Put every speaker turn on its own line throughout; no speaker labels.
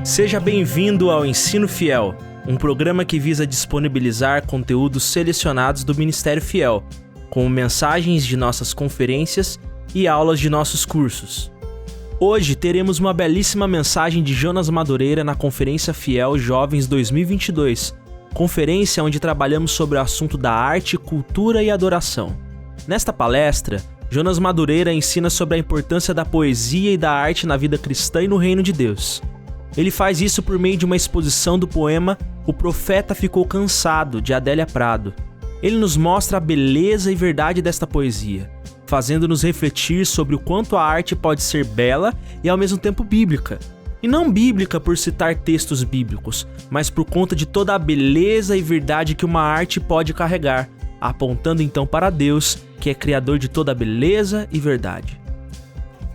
Seja bem-vindo ao Ensino Fiel, um programa que visa disponibilizar conteúdos selecionados do Ministério Fiel, como mensagens de nossas conferências e aulas de nossos cursos. Hoje teremos uma belíssima mensagem de Jonas Madureira na Conferência Fiel Jovens 2022, conferência onde trabalhamos sobre o assunto da arte, cultura e adoração. Nesta palestra, Jonas Madureira ensina sobre a importância da poesia e da arte na vida cristã e no reino de Deus. Ele faz isso por meio de uma exposição do poema O Profeta Ficou Cansado, de Adélia Prado. Ele nos mostra a beleza e verdade desta poesia, fazendo-nos refletir sobre o quanto a arte pode ser bela e ao mesmo tempo bíblica. E não bíblica por citar textos bíblicos, mas por conta de toda a beleza e verdade que uma arte pode carregar, apontando então para Deus, que é criador de toda a beleza e verdade.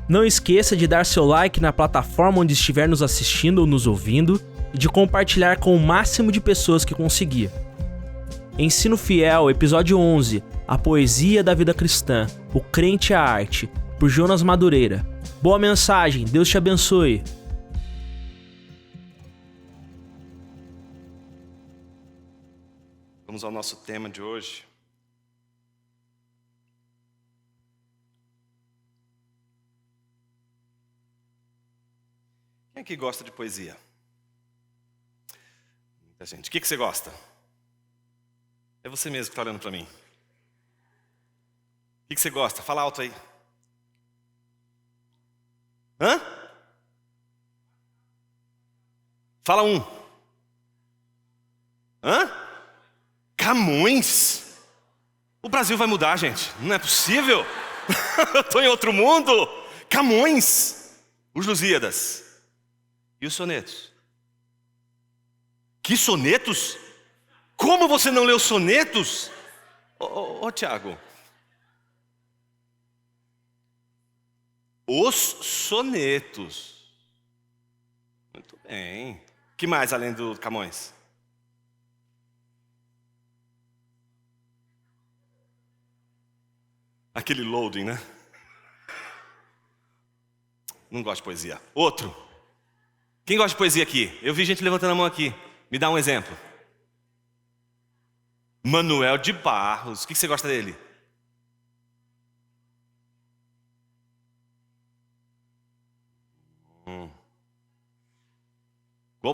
Não esqueça de dar seu like na plataforma onde estiver nos assistindo ou nos ouvindo e de compartilhar com o máximo de pessoas que conseguir. Ensino Fiel, episódio 11, A Poesia da Vida Cristã, O Crente e a Arte, por Jonas Madureira. Boa mensagem, Deus te abençoe.
Vamos ao nosso tema de hoje. Quem aqui gosta de poesia? Muita gente. O que você gosta? É você mesmo que está olhando para mim. O que você gosta? Fala alto aí. Hã? Fala um. Hã? Camões? O Brasil vai mudar, gente. Não é possível. Eu estou em outro mundo. Camões. Os Lusíadas. E os sonetos? Que sonetos? Como você não leu sonetos? Ô, Tiago. Os sonetos. Muito bem. Que mais além do Camões? Aquele loading, né? Não gosto de poesia. Outro. Quem gosta de poesia aqui? Eu vi gente levantando a mão aqui. Me dá um exemplo. Manuel de Barros. O que você gosta dele?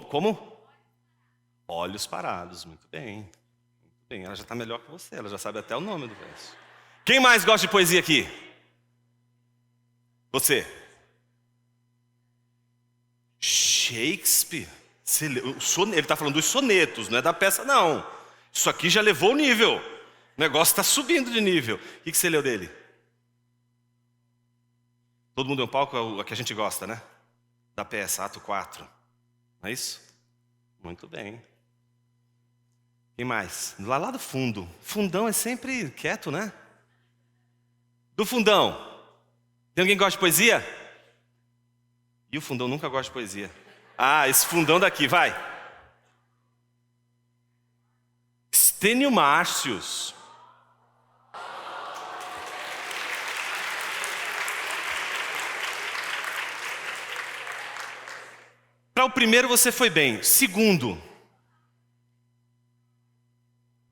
Como? Olhos parados. Muito bem. Muito bem. Ela já está melhor que você. Ela já sabe até o nome do verso. Quem mais gosta de poesia aqui? Você. Shakespeare. Ele está falando dos sonetos, não é da peça, não. Isso aqui já levou o nível. O negócio está subindo de nível. O que você leu dele? Todo mundo é um palco, é o que a gente gosta, né? Da peça, ato 4. Não é isso? Muito bem. Quem mais? Lá do fundo. Fundão é sempre quieto, né? Do fundão. Tem alguém que gosta de poesia? E o fundão nunca gosta de poesia. Ah, esse fundão daqui, vai. Estênio Márcios. Para o primeiro você foi bem. Segundo.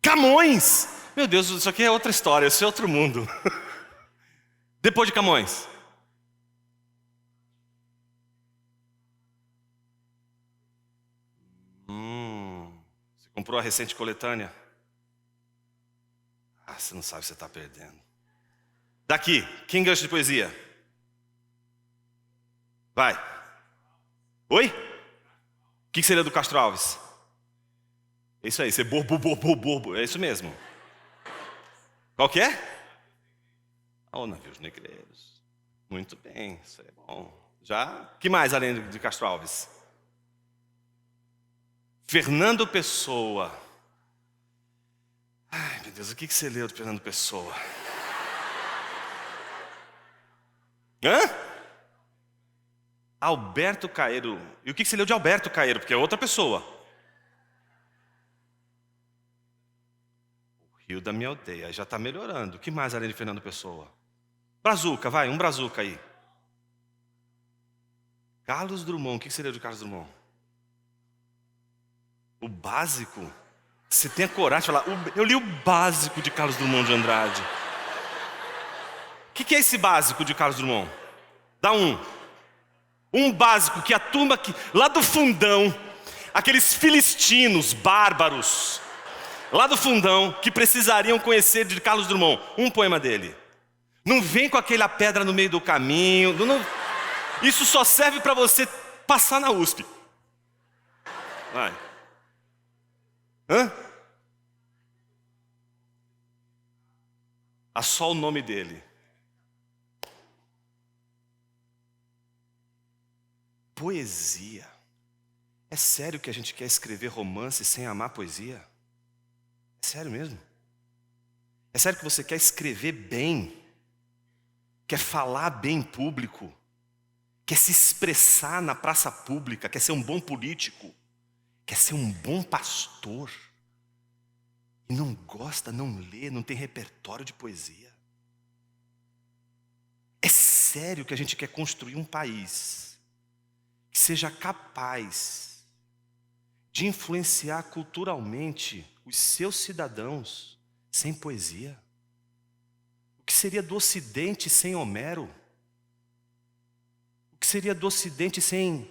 Camões. Meu Deus, isso aqui é outra história, isso é outro mundo. Depois de Camões. Você comprou a recente coletânea? Ah, você não sabe o que você está perdendo. Daqui, quem gosta de poesia? Vai. Oi? O que você leu do Castro Alves? É isso aí, você bobo. É isso mesmo. Qual que é? Oh, navios negreiros. Muito bem, isso é bom. Já? Que mais além de Castro Alves? Fernando Pessoa. Ai, meu Deus, o que você leu de Fernando Pessoa? Hã? Alberto Caeiro. E o que você leu de Alberto Caeiro? Porque é outra pessoa. O Rio da Minha Aldeia. Já está melhorando. O que mais além de Fernando Pessoa? Brazuca, vai, um brazuca aí. Carlos Drummond. O que você leu de Carlos Drummond? O básico? Você tem a coragem de falar, eu li o básico de Carlos Drummond de Andrade. O que é esse básico de Carlos Drummond? Dá um básico que a turma lá do fundão, aqueles filistinos bárbaros, lá do fundão, que precisariam conhecer de Carlos Drummond, um poema dele. Não vem com aquela pedra no meio do caminho. Isso só serve para você passar na USP. Vai. Hã? Só o nome dele. Poesia. É sério que a gente quer escrever romance sem amar poesia? É sério mesmo? É sério que você quer escrever bem? Quer falar bem em público? Quer se expressar na praça pública? Quer ser um bom político? Quer ser um bom pastor? E não gosta, não lê, não tem repertório de poesia? É sério que a gente quer construir um país que seja capaz de influenciar culturalmente os seus cidadãos sem poesia? O que seria do Ocidente sem Homero? O que seria do Ocidente sem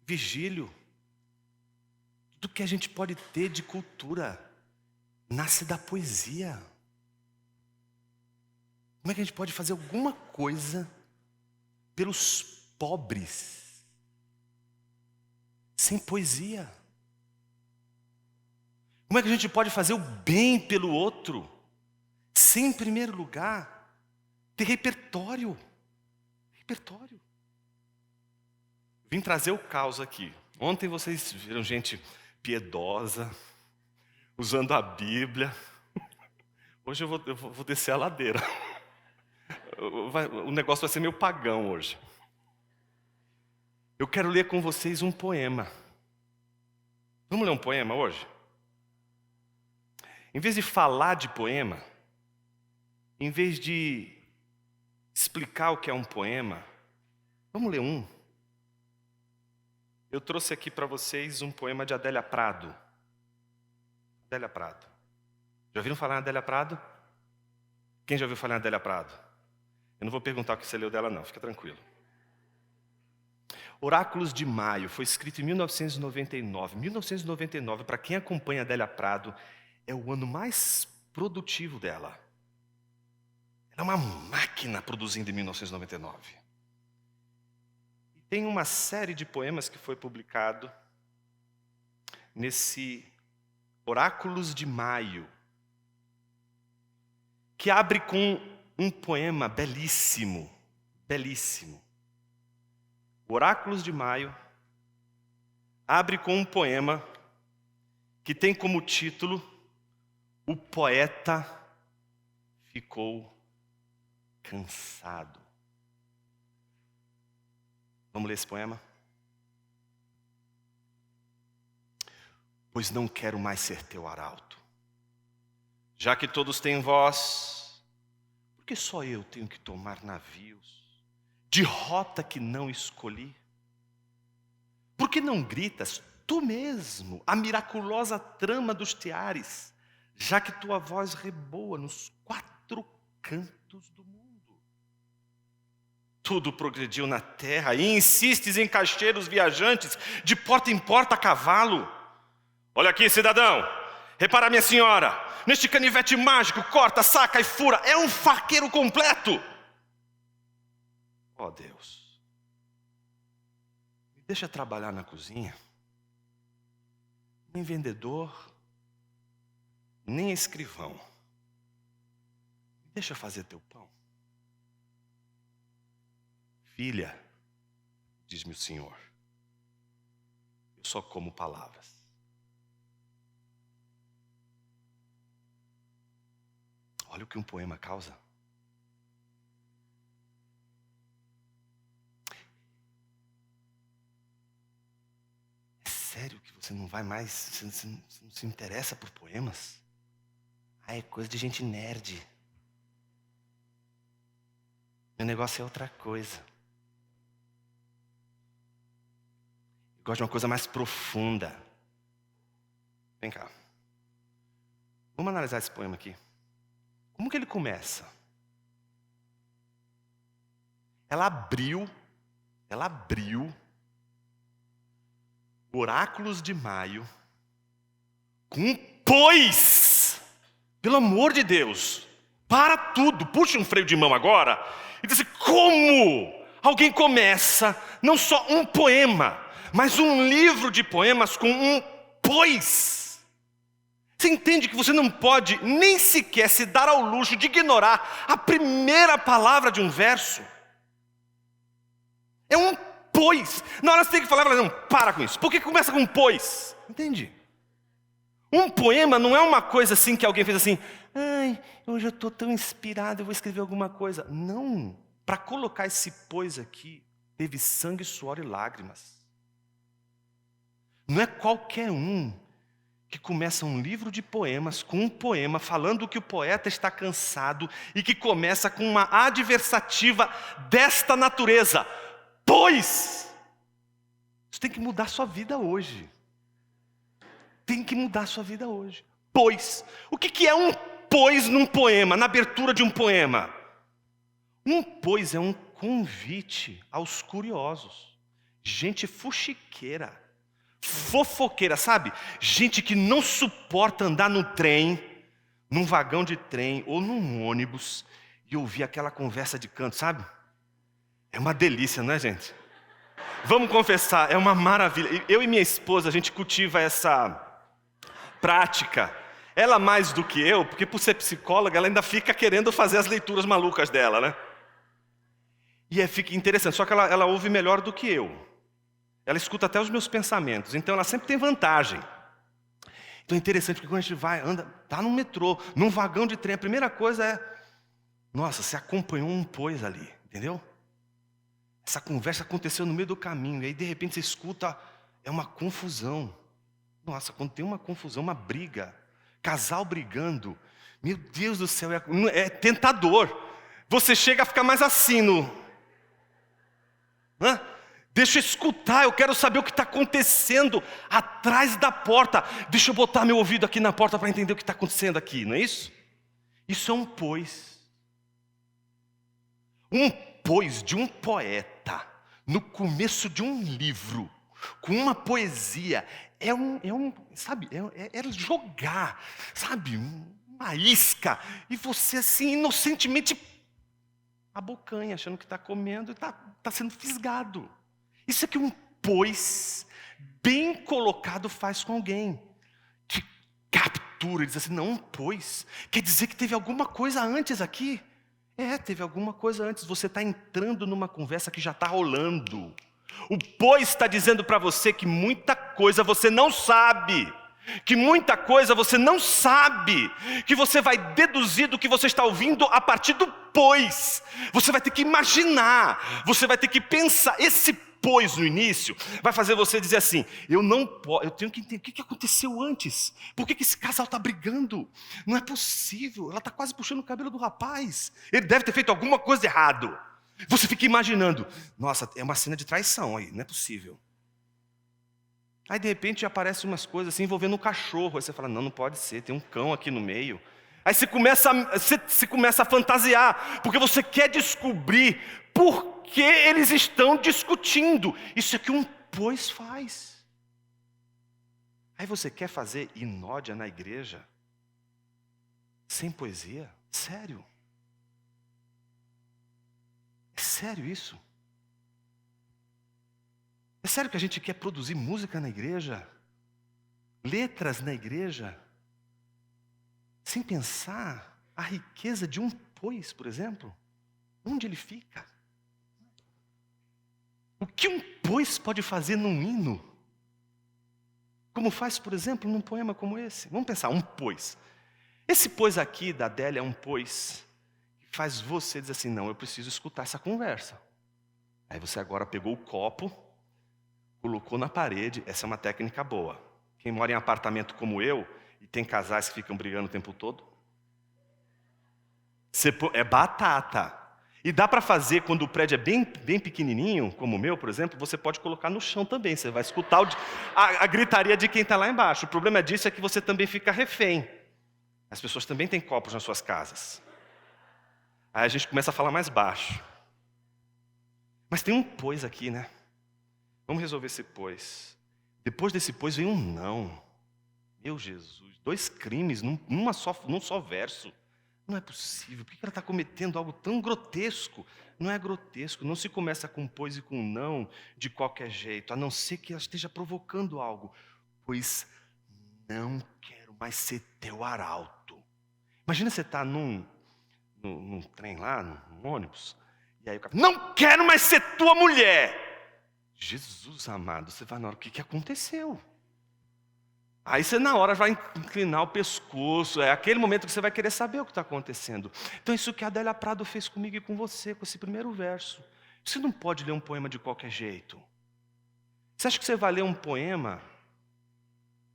Virgílio? Tudo que a gente pode ter de cultura nasce da poesia. Como é que a gente pode fazer alguma coisa pelos pobres sem poesia? Como é que a gente pode fazer o bem pelo outro sem, em primeiro lugar, ter repertório? Repertório. Vim trazer o caos aqui. Ontem vocês viram gente piedosa, usando a Bíblia. Hoje eu vou descer a ladeira. O negócio vai ser meio pagão hoje. Eu quero ler com vocês um poema. Vamos ler um poema hoje? Em vez de falar de poema, em vez de explicar o que é um poema, vamos ler um. Eu trouxe aqui para vocês um poema de Adélia Prado. Adélia Prado. Já ouviram falar em Adélia Prado? Quem já ouviu falar em Adélia Prado? Eu não vou perguntar o que você leu dela não, fica tranquilo. Oráculos de Maio, foi escrito em 1999. 1999, para quem acompanha Adélia Prado, é o ano mais produtivo dela. Ela é uma máquina produzindo em 1999. E tem uma série de poemas que foi publicado nesse Oráculos de Maio, que abre com um poema belíssimo, belíssimo. O Oráculos de Maio abre com um poema que tem como título O Poeta Ficou Cansado. Vamos ler esse poema? Pois não quero mais ser teu arauto, já que todos têm voz, por que só eu tenho que tomar navios de rota que não escolhi? Por que não gritas tu mesmo a miraculosa trama dos teares, já que tua voz reboa nos quatro cantos do mundo? Tudo progrediu na terra e insistes em cacheiros viajantes de porta em porta a cavalo. Olha aqui, cidadão, repara, minha senhora, neste canivete mágico, corta, saca e fura, é um faqueiro completo. Ó Deus, me deixa trabalhar na cozinha, nem vendedor, nem escrivão. Me deixa fazer teu pão. Filha, diz-me o Senhor, eu só como palavras. Olha o que um poema causa. É sério que você não vai mais, você não se interessa por poemas? Ah, é coisa de gente nerd. Meu negócio é outra coisa. Eu gosto de uma coisa mais profunda. Vem cá. Vamos analisar esse poema aqui. Como que ele começa? Ela abriu Oráculos de Maio com um pois. Pelo amor de Deus, para tudo, puxa um freio de mão agora e diz assim, como alguém começa não só um poema, mas um livro de poemas com um pois. Você entende que você não pode nem sequer se dar ao luxo de ignorar a primeira palavra de um verso? É um pois. Na hora você tem que falar, não, para com isso. Por que começa com pois? Entende? Um poema não é uma coisa assim que alguém fez assim, ai, hoje eu estou tão inspirado, eu vou escrever alguma coisa. Não. Para colocar esse pois aqui, teve sangue, suor e lágrimas. Não é qualquer um que começa um livro de poemas com um poema falando que o poeta está cansado e que começa com uma adversativa desta natureza. Pois! Isso tem que mudar sua vida hoje. Tem que mudar sua vida hoje. Pois. O que é um pois num poema, na abertura de um poema? Um pois é um convite aos curiosos. Gente fuxiqueira, fofoqueira, sabe? Gente que não suporta andar no trem, num vagão de trem ou num ônibus e ouvir aquela conversa de canto, sabe? É uma delícia, não é, gente? Vamos confessar, é uma maravilha. Eu e minha esposa, a gente cultiva essa prática. Ela mais do que eu, porque por ser psicóloga, ela ainda fica querendo fazer as leituras malucas dela, né? E fica interessante, só que ela ouve melhor do que eu. Ela escuta até os meus pensamentos, então ela sempre tem vantagem. Então é interessante, porque quando a gente vai, anda, tá no metrô, num vagão de trem, a primeira coisa é, nossa, você acompanhou um pois ali, entendeu? Essa conversa aconteceu no meio do caminho, e aí de repente você escuta, é uma confusão. Nossa, quando tem uma confusão, uma briga, casal brigando, meu Deus do céu, é tentador. Você chega a ficar mais assim Deixa eu escutar, eu quero saber o que está acontecendo atrás da porta. Deixa eu botar meu ouvido aqui na porta para entender o que está acontecendo aqui, não é isso? Isso é um pois. Um pois de um poeta, no começo de um livro, com uma poesia, é jogar, sabe, uma isca, e você assim, inocentemente, abocanha, achando que está comendo, e está sendo fisgado. Isso é que um pois, bem colocado, faz com alguém, que captura, diz assim, não, um pois, quer dizer que teve alguma coisa antes aqui. Teve alguma coisa antes, você está entrando numa conversa que já está rolando. O pois está dizendo para você que muita coisa você não sabe, que muita coisa você não sabe, que você vai deduzir do que você está ouvindo a partir do pois. Você vai ter que imaginar, você vai ter que pensar. Esse pois no início vai fazer você dizer assim, eu tenho que entender o que aconteceu antes. Por que esse casal está brigando? Não é possível, ela está quase puxando o cabelo do rapaz. Ele deve ter feito alguma coisa errada. Você fica imaginando, nossa, é uma cena de traição aí, não é possível. Aí de repente aparecem umas coisas assim envolvendo um cachorro. Aí você fala, não pode ser, tem um cão aqui no meio. Aí você começa a fantasiar, porque você quer descobrir por que eles estão discutindo. Isso é que um pois faz. Aí você quer fazer inódia na igreja? Sem poesia? Sério? É sério isso? É sério que a gente quer produzir música na igreja? Letras na igreja? Sem pensar a riqueza de um pois, por exemplo? Onde ele fica? O que um pois pode fazer num hino? Como faz, por exemplo, num poema como esse? Vamos pensar, um pois. Esse pois aqui da Adélia é um pois que faz você dizer assim, não, eu preciso escutar essa conversa. Aí você agora pegou o copo, colocou na parede. Essa é uma técnica boa. Quem mora em apartamento como eu, e tem casais que ficam brigando o tempo todo, é batata. E dá para fazer, quando o prédio é bem pequenininho, como o meu, por exemplo, você pode colocar no chão também. Você vai escutar a gritaria de quem está lá embaixo. O problema disso é que você também fica refém. As pessoas também têm copos nas suas casas. Aí a gente começa a falar mais baixo. Mas tem um pois aqui, né? Vamos resolver esse pois. Depois desse pois vem um não. Meu Jesus, 2 crimes num só verso. Não é possível. Por que ela está cometendo algo tão grotesco? Não é grotesco. Não se começa com pois e com não de qualquer jeito, a não ser que ela esteja provocando algo. Pois não quero mais ser teu arauto. Imagina você estar num trem lá, num ônibus, e aí o cara fala, não quero mais ser tua mulher. Jesus amado, você vai na hora, o que aconteceu? Aí você na hora vai inclinar o pescoço, é aquele momento que você vai querer saber o que está acontecendo. Então isso que a Adélia Prado fez comigo e com você, com esse primeiro verso. Você não pode ler um poema de qualquer jeito. Você acha que você vai ler um poema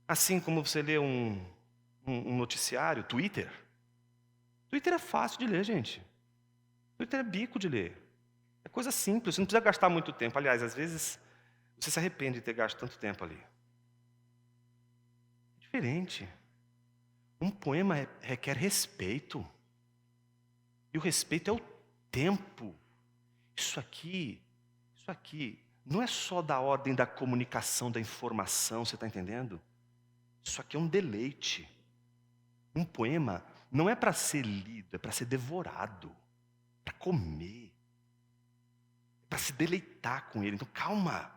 assim como você lê um noticiário, Twitter? Twitter é fácil de ler, gente. Twitter é bico de ler. É coisa simples, você não precisa gastar muito tempo. Aliás, às vezes, você se arrepende de ter gasto tanto tempo ali. É diferente. Um poema requer respeito. E o respeito é o tempo. Isso aqui não é só da ordem da comunicação, da informação, você está entendendo? Isso aqui é um deleite. Um poema não é para ser lido, é para ser devorado, para comer, para se deleitar com ele. Então, calma.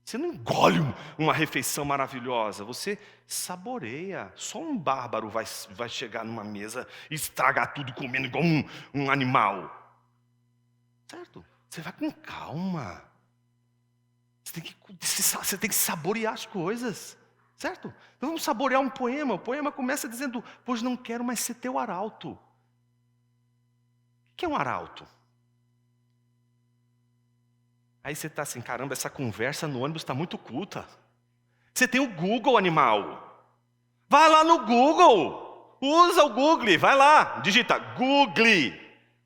Você não engole uma refeição maravilhosa, você saboreia. Só um bárbaro vai chegar numa mesa e estragar tudo comendo igual um animal. Certo? Você vai com calma. Você tem que saborear as coisas. Certo? Então vamos saborear um poema. O poema começa dizendo, pois não quero mais ser teu arauto. O que é um arauto? Aí você está assim, caramba, essa conversa no ônibus está muito culta. Você tem o Google, animal. Vai lá no Google. Usa o Google, vai lá. Digita Google.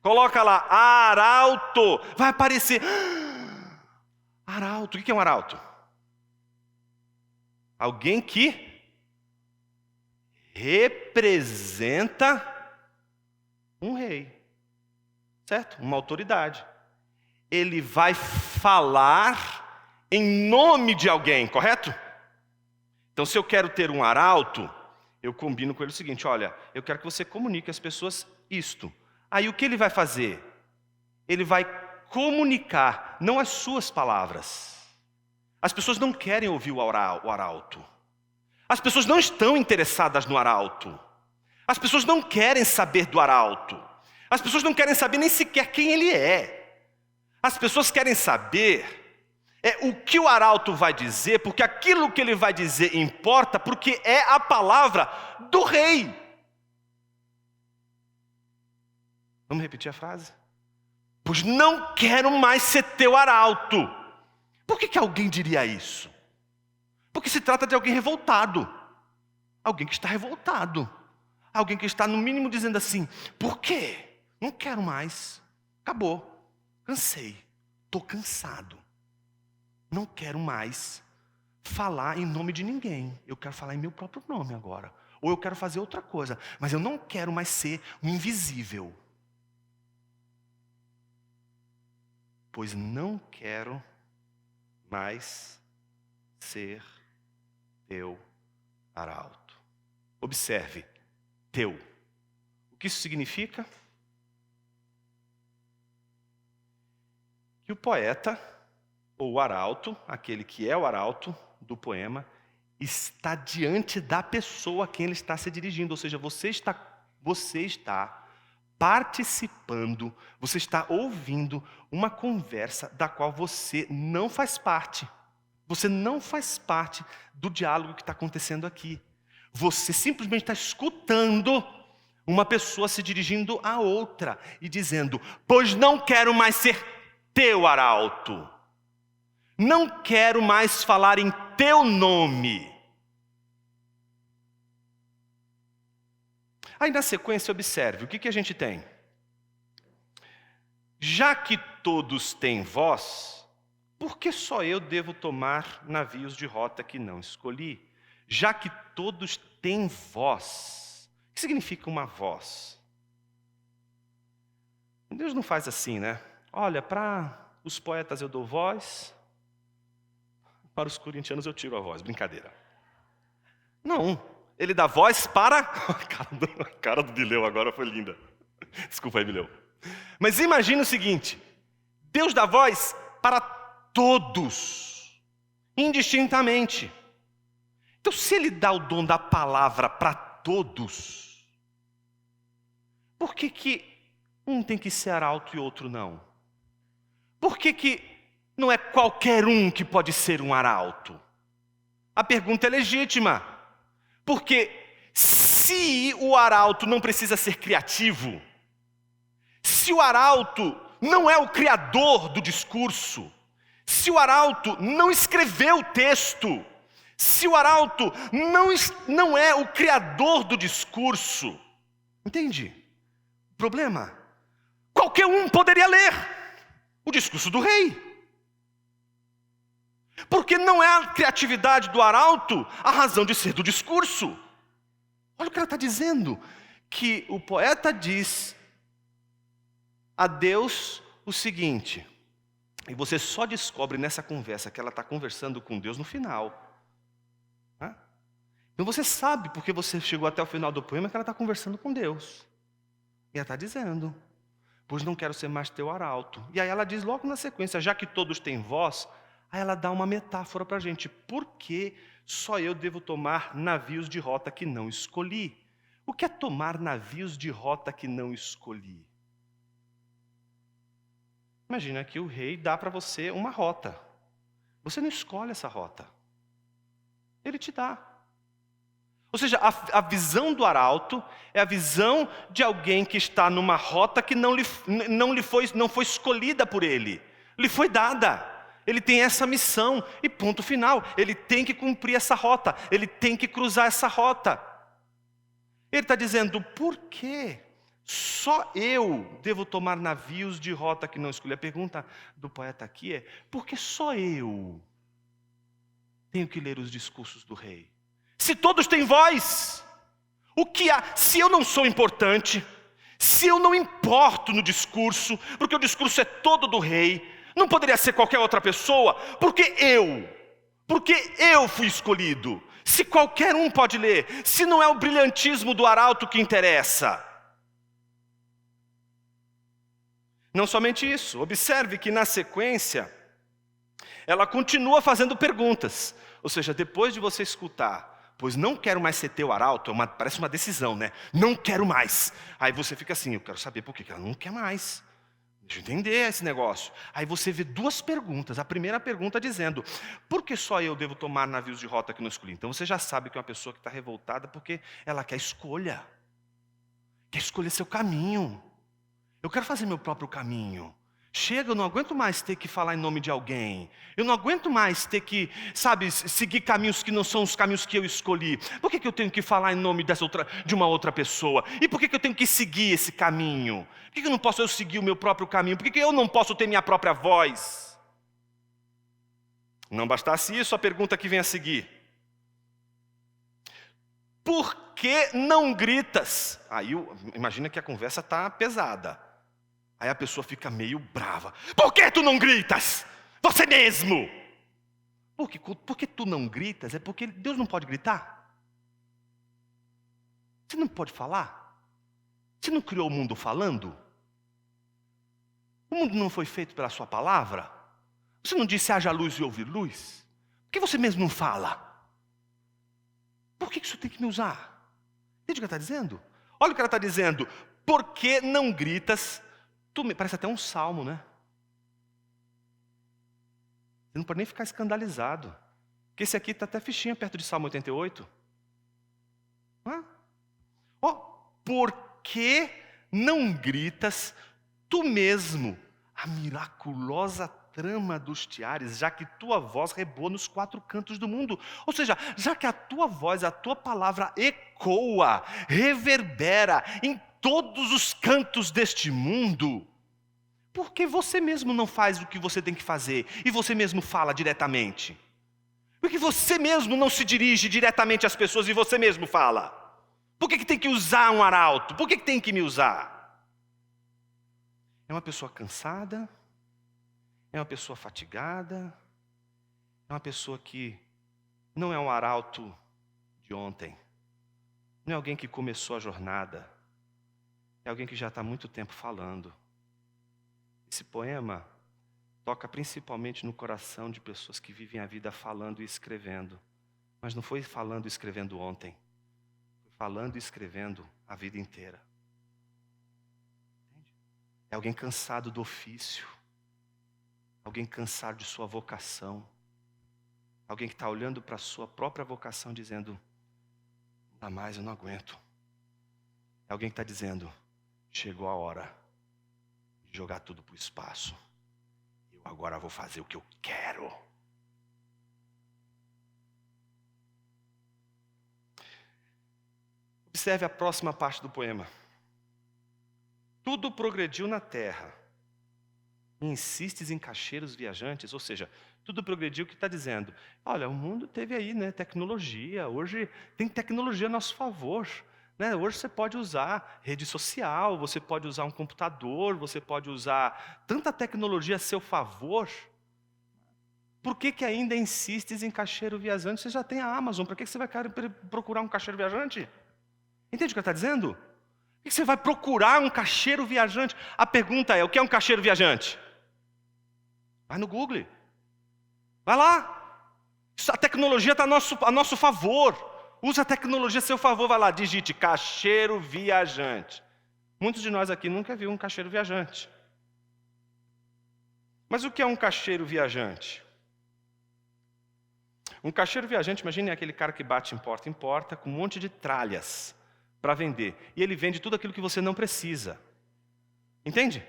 Coloca lá, arauto. Vai aparecer. Arauto, o que é um arauto? Alguém que representa um rei. Certo? Uma autoridade. Ele vai falar em nome de alguém, correto? Então, se eu quero ter um arauto, eu combino com ele o seguinte, olha, eu quero que você comunique às pessoas isto. Aí o que ele vai fazer? Ele vai comunicar, não as suas palavras. As pessoas não querem ouvir o arauto. As pessoas não estão interessadas no arauto. As pessoas não querem saber do arauto. As pessoas não querem saber nem sequer quem ele é. As pessoas querem saber o que o arauto vai dizer, porque aquilo que ele vai dizer importa, porque é a palavra do rei. Vamos repetir a frase? Pois não quero mais ser teu arauto. Por que alguém diria isso? Porque se trata de alguém revoltado. Alguém que está revoltado. Alguém que está no mínimo dizendo assim, por quê? Não quero mais. Acabou. Cansei, estou cansado. Não quero mais falar em nome de ninguém. Eu quero falar em meu próprio nome agora. Ou eu quero fazer outra coisa. Mas eu não quero mais ser um invisível. Pois não quero mais ser teu arauto. Observe, teu. O que isso significa? Que o poeta, ou o arauto, aquele que é o arauto do poema, está diante da pessoa a quem ele está se dirigindo. Ou seja, você está participando, você está ouvindo uma conversa da qual você não faz parte. Você não faz parte do diálogo que está acontecendo aqui. Você simplesmente está escutando uma pessoa se dirigindo a outra e dizendo, pois não quero mais ser teu arauto. Não quero mais falar em teu nome. Aí na sequência observe, o que a gente tem? já que todos têm voz, por que só eu devo tomar navios de rota que não escolhi? Já que todos têm voz. O que significa uma voz? Deus não faz assim, né? Olha, para os poetas eu dou voz, para os corintianos eu tiro a voz. Brincadeira. Não, ele dá voz para... A cara do Bileu agora foi linda. Desculpa aí, Bileu. Mas imagina o seguinte, Deus dá voz para todos, indistintamente. Então, se ele dá o dom da palavra para todos, por que um tem que ser arauto e outro não? Por que não é qualquer um que pode ser um arauto? A pergunta é legítima, porque se o arauto não precisa ser criativo, se o arauto não é o criador do discurso, se o arauto não escreveu o texto, se o arauto não é o criador do discurso, entende? O problema, qualquer um poderia ler o discurso do rei. Porque não é a criatividade do arauto a razão de ser do discurso. Olha o que ela está dizendo, que o poeta diz a Deus o seguinte, e você só descobre nessa conversa que ela está conversando com Deus no final. Então você sabe, porque você chegou até o final do poema, que ela está conversando com Deus. E ela está dizendo, pois não quero ser mais teu arauto. E aí ela diz logo na sequência, já que todos têm voz, aí ela dá uma metáfora para a gente. Por que só eu devo tomar navios de rota que não escolhi? O que é tomar navios de rota que não escolhi? Imagina que o rei dá para você uma rota. Você não escolhe essa rota. Ele te dá. Ou seja, a visão do arauto é a visão de alguém que está numa rota que não foi escolhida por ele. Lhe foi dada. Ele tem essa missão e ponto final. Ele tem que cumprir essa rota. Ele tem que cruzar essa rota. Ele está dizendo, por que só eu devo tomar navios de rota que não escolhi? A pergunta do poeta aqui é, por que só eu tenho que ler os discursos do rei? Se todos têm voz, o que há? Se eu não sou importante, se eu não importo no discurso, porque o discurso é todo do rei, não poderia ser qualquer outra pessoa, porque eu fui escolhido. Se qualquer um pode ler, se não é o brilhantismo do arauto que interessa. Não somente isso, observe que na sequência, ela continua fazendo perguntas. Ou seja, depois de você escutar, pois não quero mais ser teu arauto, parece uma decisão, né? Não quero mais. Aí você fica assim, eu quero saber por que ela não quer mais. Deixa eu entender esse negócio. Aí você vê duas perguntas. A primeira pergunta dizendo, por que só eu devo tomar navios de rota que não escolhi? Então você já sabe que é uma pessoa que está revoltada porque ela quer escolha. Quer escolher seu caminho. Eu quero fazer meu próprio caminho. Chega, eu não aguento mais ter que falar em nome de alguém. Eu não aguento mais ter que, seguir caminhos que não são os caminhos que eu escolhi. Por que eu tenho que falar em nome de uma outra pessoa? E por que eu tenho que seguir esse caminho? Por que eu não posso seguir o meu próprio caminho? Por que eu não posso ter minha própria voz? Não bastasse isso, a pergunta que vem a seguir. Por que não gritas? Aí imagina que a conversa está pesada. Aí a pessoa fica meio brava. Por que tu não gritas? Você mesmo! Por que tu não gritas? É porque Deus não pode gritar? Você não pode falar? Você não criou o mundo falando? O mundo não foi feito pela sua palavra? Você não disse haja luz e houve luz? Por que você mesmo não fala? Por que isso tem que me usar? Entende o que ela está dizendo? Olha o que ela está dizendo. Por que não gritas? Parece até um salmo, né? Você não pode nem ficar escandalizado. Porque esse aqui está até fichinha perto de Salmo 88. Por que não gritas tu mesmo a miraculosa trama dos tiares, já que tua voz reboa nos quatro cantos do mundo? Ou seja, já que a tua voz, a tua palavra ecoa, reverbera em todos os cantos deste mundo, Por que você mesmo não faz o que você tem que fazer e você mesmo fala diretamente? Por que você mesmo não se dirige diretamente às pessoas e você mesmo fala? Por que tem que usar um arauto? Por que tem que me usar? É uma pessoa cansada? É uma pessoa fatigada? É uma pessoa que não é um arauto de ontem. Não é alguém que começou a jornada. É alguém que já está há muito tempo falando. Esse poema toca principalmente no coração de pessoas que vivem a vida falando e escrevendo. Mas não foi falando e escrevendo ontem. Foi falando e escrevendo a vida inteira. Entende? É alguém cansado do ofício. Alguém cansado de sua vocação. Alguém que está olhando para a sua própria vocação dizendo, não dá mais, eu não aguento. É alguém que está dizendo, chegou a hora de jogar tudo para o espaço. Eu agora vou fazer o que eu quero. Observe a próxima parte do poema. Tudo progrediu na terra. Insistes em cacheiros viajantes, ou seja, tudo progrediu, o que está dizendo? Olha, o mundo teve aí, tecnologia, hoje tem tecnologia a nosso favor. Hoje você pode usar rede social, você pode usar um computador, você pode usar tanta tecnologia a seu favor. Por que ainda insistes em cacheiro viajante? Você já tem a Amazon, para que você vai procurar um cacheiro viajante? Entende o que ele está dizendo? Por que você vai procurar um cacheiro viajante? A pergunta é, o que é um cacheiro viajante? Vai no Google. Vai lá. A tecnologia está a nosso favor. Use a tecnologia a seu favor. Vai lá, digite cacheiro viajante. Muitos de nós aqui nunca viram um cacheiro viajante. Mas o que é um cacheiro viajante? Um cacheiro viajante, imagine aquele cara que bate em porta, com um monte de tralhas para vender. E ele vende tudo aquilo que você não precisa. Entende?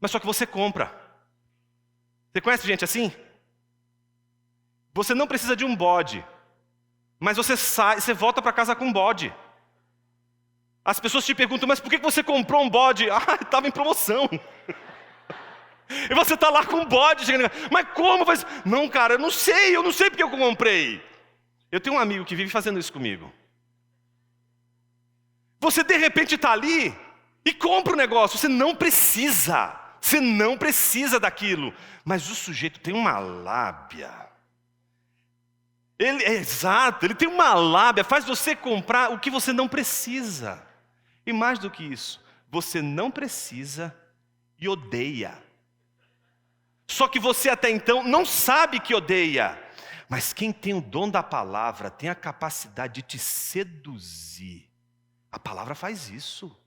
Mas só que você compra. Você conhece gente assim? Você não precisa de um bode, mas você volta para casa com um bode. As pessoas te perguntam, mas por que você comprou um bode? Ah, estava em promoção. E você está lá com um bode, mas como? Não, cara, eu não sei porque eu comprei. Eu tenho um amigo que vive fazendo isso comigo. Você de repente está ali e compra o negócio, você não precisa daquilo. Mas o sujeito tem uma lábia. Ele tem uma lábia, faz você comprar o que você não precisa. E mais do que isso, você não precisa e odeia. Só que você até então não sabe que odeia. Mas quem tem o dom da palavra tem a capacidade de te seduzir. A palavra faz isso.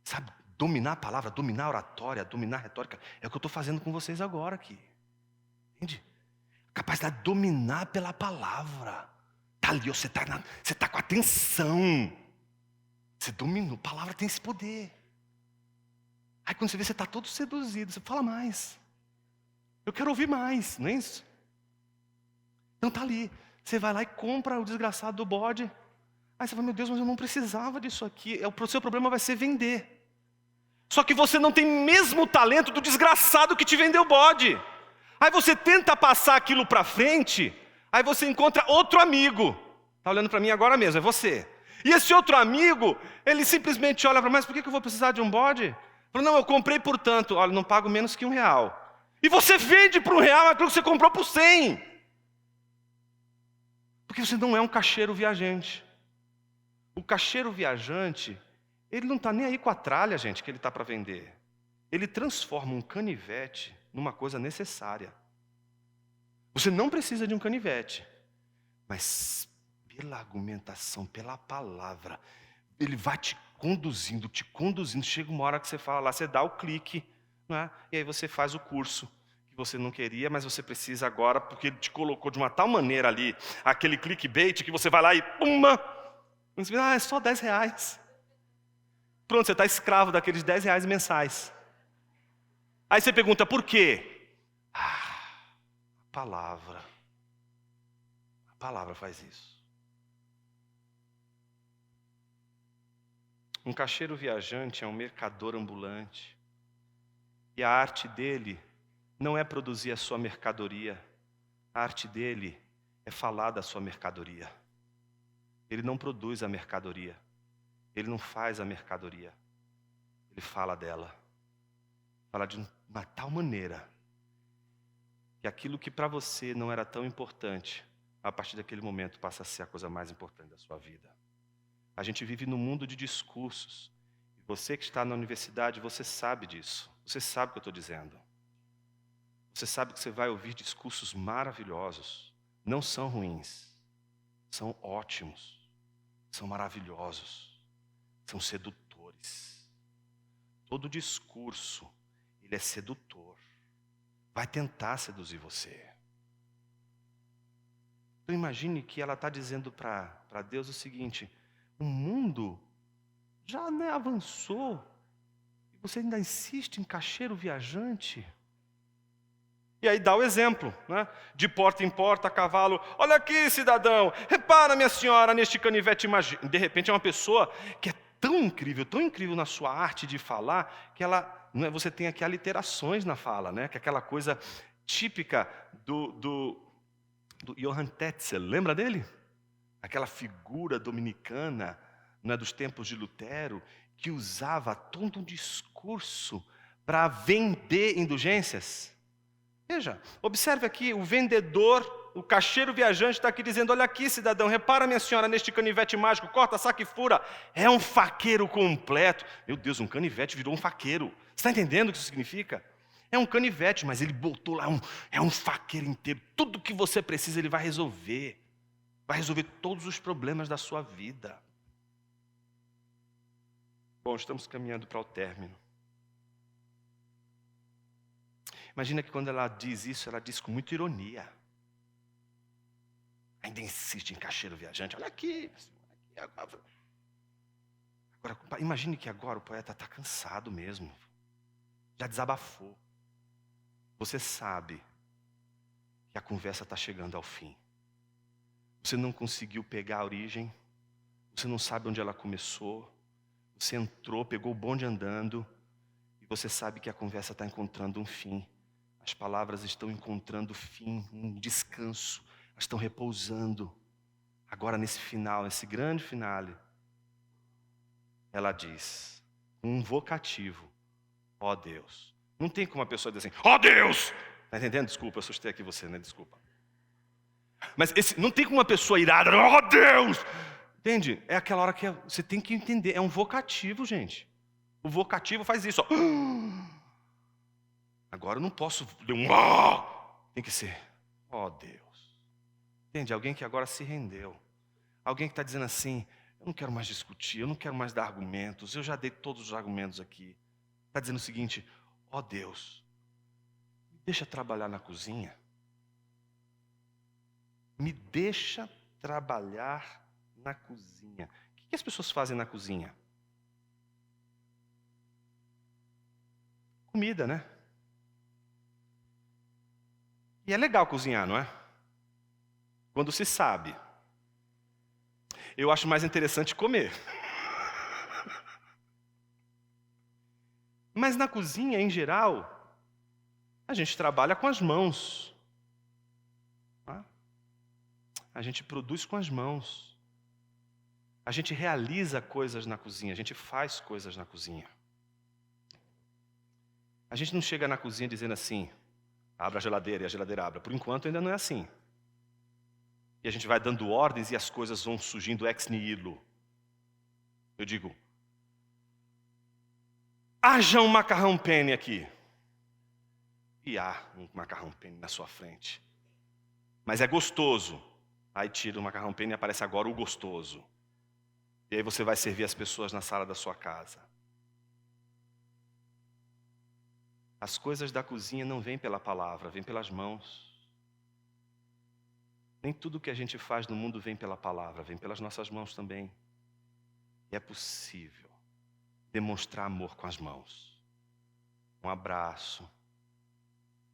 Sabe, dominar a palavra, dominar a oratória, dominar a retórica, é o que eu estou fazendo com vocês agora aqui. Entende? Capacidade de dominar pela palavra. Está ali, você está com atenção. Você dominou, a palavra tem esse poder. Aí quando você vê, você está todo seduzido, você fala mais. Eu quero ouvir mais, não é isso? Então está ali, você vai lá e compra o desgraçado do bode. Aí você fala, meu Deus, mas eu não precisava disso aqui. O seu problema vai ser vender. Só que você não tem mesmo o talento do desgraçado que te vendeu o bode. Aí você tenta passar aquilo para frente, aí você encontra outro amigo. Está olhando para mim agora mesmo, é você. E esse outro amigo, ele simplesmente olha para mim, mas por que eu vou precisar de um bode? Fala, não, eu comprei por tanto, olha, não pago menos que R$1. E você vende por R$1 aquilo que você comprou por 100. Porque você não é um cacheiro viajante. O cacheiro viajante, ele não está nem aí com a tralha, gente, que ele está para vender. Ele transforma um canivete numa coisa necessária. Você não precisa de um canivete, mas pela argumentação, pela palavra, ele vai te conduzindo, chega uma hora que você fala lá, você dá o clique, não é? E aí você faz o curso que você não queria, mas você precisa agora, porque ele te colocou de uma tal maneira ali, aquele clickbait, que você vai lá e pumba, você diz, é só R$10. Pronto, você está escravo daqueles R$10 mensais. Aí você pergunta, por quê? A palavra faz isso. Um cacheiro viajante é um mercador ambulante. E a arte dele não é produzir a sua mercadoria. A arte dele é falar da sua mercadoria. Ele não produz a mercadoria. Ele não faz a mercadoria. Ele fala dela. Fala de uma tal maneira que aquilo que para você não era tão importante, a partir daquele momento passa a ser a coisa mais importante da sua vida. A gente vive num mundo de discursos. E você que está na universidade, você sabe disso. Você sabe o que eu estou dizendo. Você sabe que você vai ouvir discursos maravilhosos. Não são ruins. São ótimos. São maravilhosos. São sedutores. Todo discurso, ele é sedutor. Vai tentar seduzir você. Então imagine que ela está dizendo para Deus o seguinte: o mundo já avançou. E você ainda insiste em caixeiro viajante? E aí dá o exemplo, né? De porta em porta, a cavalo. Olha aqui, cidadão. Repara, minha senhora, neste canivete mágico. De repente é uma pessoa que é tão incrível na sua arte de falar, que ela, não é, você tem aqui aliterações na fala, né? Que é aquela coisa típica do Johann Tetzel. Lembra dele? Aquela figura dominicana, não é, dos tempos de Lutero, que usava todo um discurso para vender indulgências. Veja, observe aqui, o vendedor, o caixeiro viajante está aqui dizendo: olha aqui, cidadão, repara, minha senhora, neste canivete mágico, corta, saca e fura. É um faqueiro completo. Meu Deus, um canivete virou um faqueiro. Você está entendendo o que isso significa? É um canivete, mas ele botou lá, é um faqueiro inteiro. Tudo que você precisa ele vai resolver. Vai resolver todos os problemas da sua vida. Bom, estamos caminhando para o término. Imagina que quando ela diz isso, ela diz com muita ironia. Ainda insiste em caixeiro viajante. Olha aqui. Agora, imagine que agora o poeta está cansado mesmo. Já desabafou. Você sabe que a conversa está chegando ao fim. Você não conseguiu pegar a origem. Você não sabe onde ela começou. Você entrou, pegou o bonde andando. E você sabe que a conversa está encontrando um fim. As palavras estão encontrando fim, um descanso. Elas estão repousando. Agora nesse final, nesse grande finale, ela diz, um vocativo: ó Deus. Não tem como a pessoa dizer assim: ó Deus! Está entendendo? Desculpa, eu assustei aqui você, né? Desculpa. Mas não tem como uma pessoa irada: ó Deus! Entende? É aquela hora que você tem que entender. É um vocativo, gente. O vocativo faz isso, ó. Agora eu não posso ler um tem que ser, ó Deus. Entende? Alguém que agora se rendeu. Alguém que está dizendo assim: eu não quero mais discutir, eu não quero mais dar argumentos, eu já dei todos os argumentos aqui. Está dizendo o seguinte: ó Deus, me deixa trabalhar na cozinha. Me deixa trabalhar na cozinha. O que as pessoas fazem na cozinha? Comida, né? E é legal cozinhar, não é? Quando se sabe. Eu acho mais interessante comer. Mas na cozinha, em geral, a gente trabalha com as mãos. A gente produz com as mãos. A gente realiza coisas na cozinha, a gente faz coisas na cozinha. A gente não chega na cozinha dizendo assim: abra a geladeira, e a geladeira abre. Por enquanto ainda não é assim. E a gente vai dando ordens e as coisas vão surgindo ex nihilo. Eu digo: haja um macarrão penne aqui. E há um macarrão penne na sua frente. Mas é gostoso. Aí tira o macarrão penne e aparece agora o gostoso. E aí você vai servir as pessoas na sala da sua casa. As coisas da cozinha não vêm pela palavra, vêm pelas mãos. Nem tudo que a gente faz no mundo vem pela palavra, vem pelas nossas mãos também. E é possível demonstrar amor com as mãos. Um abraço,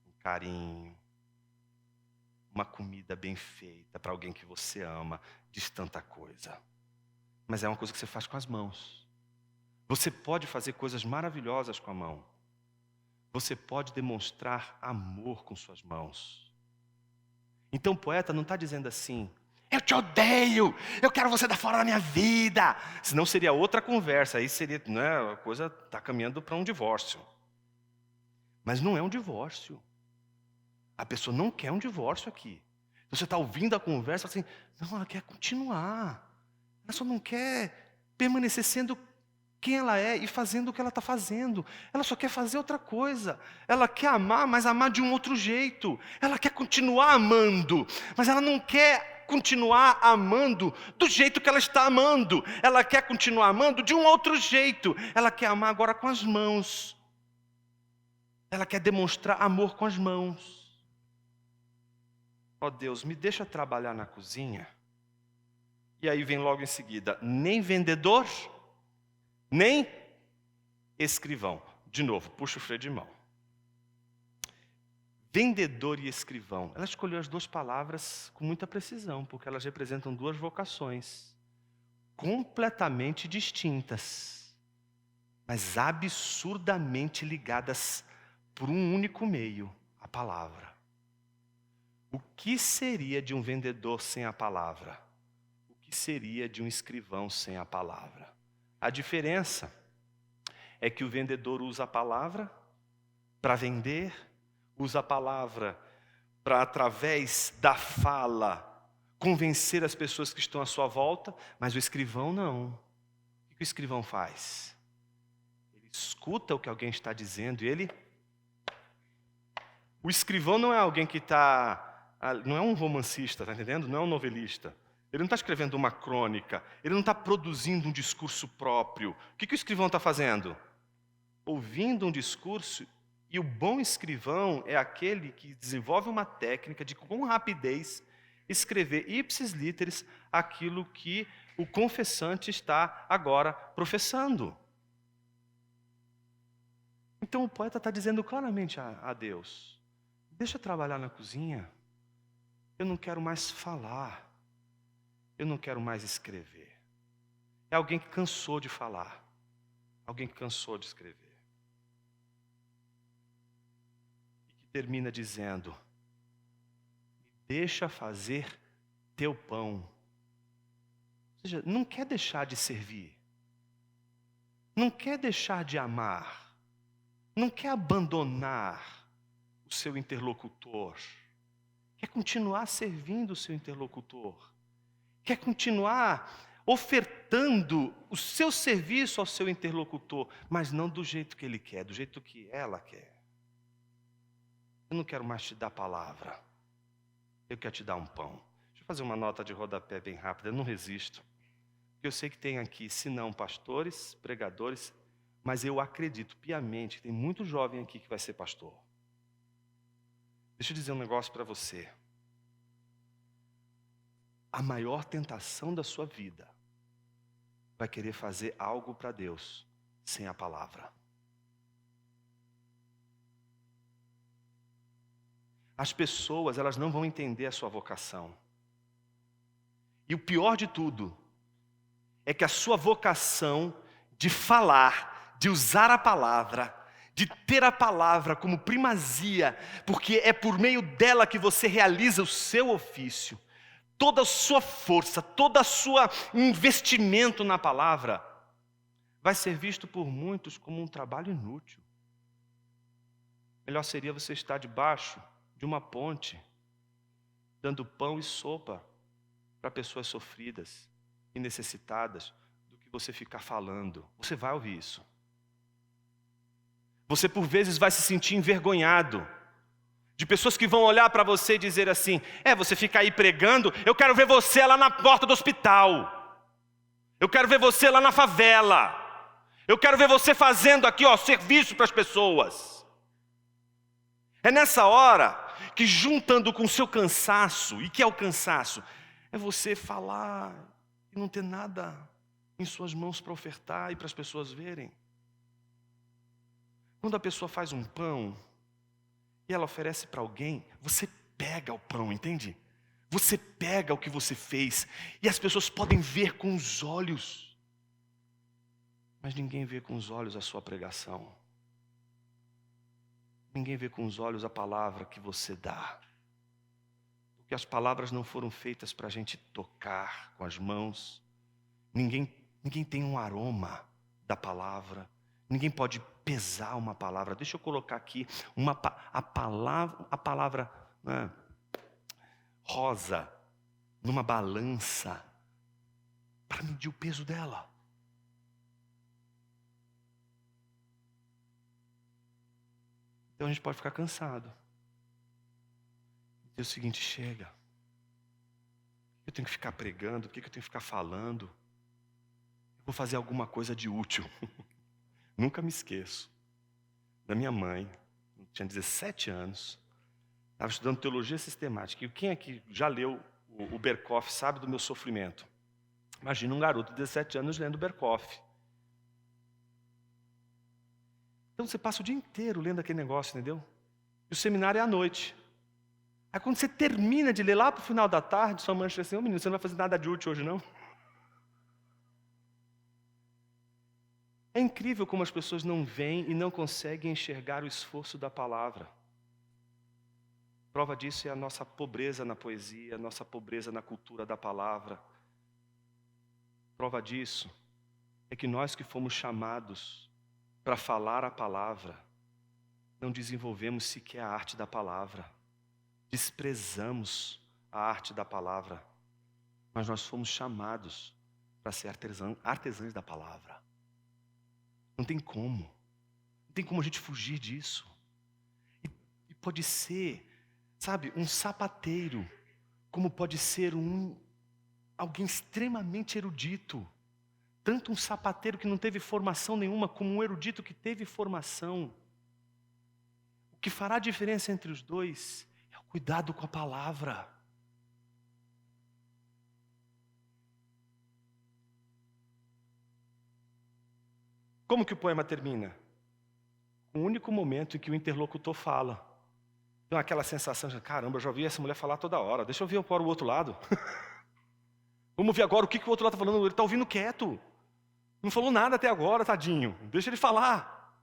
um carinho, uma comida bem feita para alguém que você ama, diz tanta coisa. Mas é uma coisa que você faz com as mãos. Você pode fazer coisas maravilhosas com a mão. você pode demonstrar amor com suas mãos. Então o poeta não está dizendo assim, eu te odeio, eu quero você dar fora da minha vida. Senão seria outra conversa, aí seria, né, a coisa está caminhando para um divórcio. Mas não é um divórcio. A pessoa não quer um divórcio aqui. Você está ouvindo a conversa assim, não, ela quer continuar. Ela só não quer permanecer sendo quem ela é e fazendo o que ela está fazendo. Ela só quer fazer outra coisa. Ela quer amar, mas amar de um outro jeito. Ela quer continuar amando, mas ela não quer continuar amando do jeito que ela está amando. Ela quer continuar amando de um outro jeito. Ela quer amar agora com as mãos. Ela quer demonstrar amor com as mãos. Ó Deus, me deixa trabalhar na cozinha. E aí vem logo em seguida, nem vendedor, nem escrivão. De novo, puxa o freio de mão. Vendedor e escrivão. Ela escolheu as duas palavras com muita precisão, porque elas representam duas vocações completamente distintas, mas absurdamente ligadas por um único meio, a palavra. O que seria de um vendedor sem a palavra? O que seria de um escrivão sem a palavra? A diferença é que o vendedor usa a palavra para vender, usa a palavra para, através da fala, convencer as pessoas que estão à sua volta, mas o escrivão não. O que o escrivão faz? Ele escuta o que alguém está dizendo e ele... O escrivão não é alguém que está... Não é um romancista, está entendendo? Não é um novelista. Ele não está escrevendo uma crônica. Ele não está produzindo um discurso próprio. O que o escrivão está fazendo? Ouvindo um discurso. E o bom escrivão é aquele que desenvolve uma técnica de, com rapidez, escrever ipsis literis aquilo que o confessante está agora professando. Então o poeta está dizendo claramente a Deus, deixa eu trabalhar na cozinha. Eu não quero mais falar. Eu não quero mais escrever. É alguém que cansou de falar. Alguém que cansou de escrever. E que termina dizendo, deixa fazer teu pão. Ou seja, não quer deixar de servir. Não quer deixar de amar. Não quer abandonar o seu interlocutor. Quer continuar servindo o seu interlocutor. Quer continuar ofertando o seu serviço ao seu interlocutor, mas não do jeito que ele quer, do jeito que ela quer. Eu não quero mais te dar palavra. Eu quero te dar um pão. Deixa eu fazer uma nota de rodapé bem rápida, eu não resisto. Eu sei que tem aqui, se não pastores, pregadores, mas eu acredito piamente que tem muito jovem aqui que vai ser pastor. Deixa eu dizer um negócio para você. A maior tentação da sua vida vai querer fazer algo para Deus sem a palavra. As pessoas, elas não vão entender a sua vocação. E o pior de tudo é que a sua vocação de falar, de usar a palavra, de ter a palavra como primazia, porque é por meio dela que você realiza o seu ofício, toda a sua força, todo o seu investimento na palavra, vai ser visto por muitos como um trabalho inútil. Melhor seria você estar debaixo de uma ponte, dando pão e sopa para pessoas sofridas e necessitadas, do que você ficar falando. Você vai ouvir isso. Você por vezes vai se sentir envergonhado de pessoas que vão olhar para você e dizer assim, você fica aí pregando, eu quero ver você lá na porta do hospital. Eu quero ver você lá na favela. Eu quero ver você fazendo aqui, serviço para as pessoas. É nessa hora que, juntando com o seu cansaço, e que é o cansaço? É você falar e não ter nada em suas mãos para ofertar e para as pessoas verem. Quando a pessoa faz um pão e ela oferece para alguém, você pega o pão, entende? Você pega o que você fez e as pessoas podem ver com os olhos, mas ninguém vê com os olhos a sua pregação. Ninguém vê com os olhos a palavra que você dá. Porque as palavras não foram feitas para a gente tocar com as mãos. Ninguém tem um aroma da palavra. Ninguém pode pesar uma palavra. Deixa eu colocar aqui a palavra rosa numa balança para medir o peso dela. Então a gente pode ficar cansado. E o seguinte, chega. Eu tenho que ficar pregando, por que eu tenho que ficar falando? Eu vou fazer alguma coisa de útil. Nunca me esqueço da minha mãe, eu tinha 17 anos, estava estudando teologia sistemática. E quem aqui já leu o Berkhoff sabe do meu sofrimento? Imagina um garoto de 17 anos lendo Berkhoff. Então você passa o dia inteiro lendo aquele negócio, entendeu? E o seminário é à noite. Aí quando você termina de ler lá para o final da tarde, sua mãe diz assim, menino, você não vai fazer nada de útil hoje não? É incrível como as pessoas não veem e não conseguem enxergar o esforço da palavra. Prova disso é a nossa pobreza na poesia, a nossa pobreza na cultura da palavra. Prova disso é que nós que fomos chamados para falar a palavra, não desenvolvemos sequer a arte da palavra. Desprezamos a arte da palavra. Mas nós fomos chamados para ser artesãos da palavra. Não tem como. Não tem como a gente fugir disso. E pode ser, sabe, um sapateiro, como pode ser alguém extremamente erudito. Tanto um sapateiro que não teve formação nenhuma, como um erudito que teve formação. O que fará a diferença entre os dois é o cuidado com a palavra. Como que o poema termina? O único momento em que o interlocutor fala. Então aquela sensação de, caramba, eu já ouvi essa mulher falar toda hora, deixa eu ver para o outro lado. Vamos ver agora o que o outro lado está falando, ele está ouvindo quieto. Não falou nada até agora, tadinho, deixa ele falar.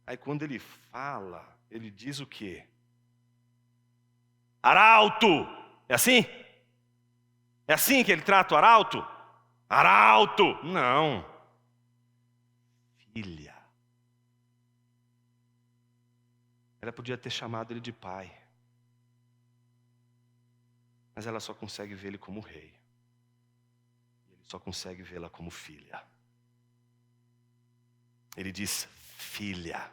Aí quando ele fala, ele diz o quê? Arauto! É assim? É assim que ele trata o arauto? Arauto! Não. Filha. Ela podia ter chamado ele de pai. Mas ela só consegue ver ele como rei. E ele só consegue vê-la como filha. Ele diz, filha.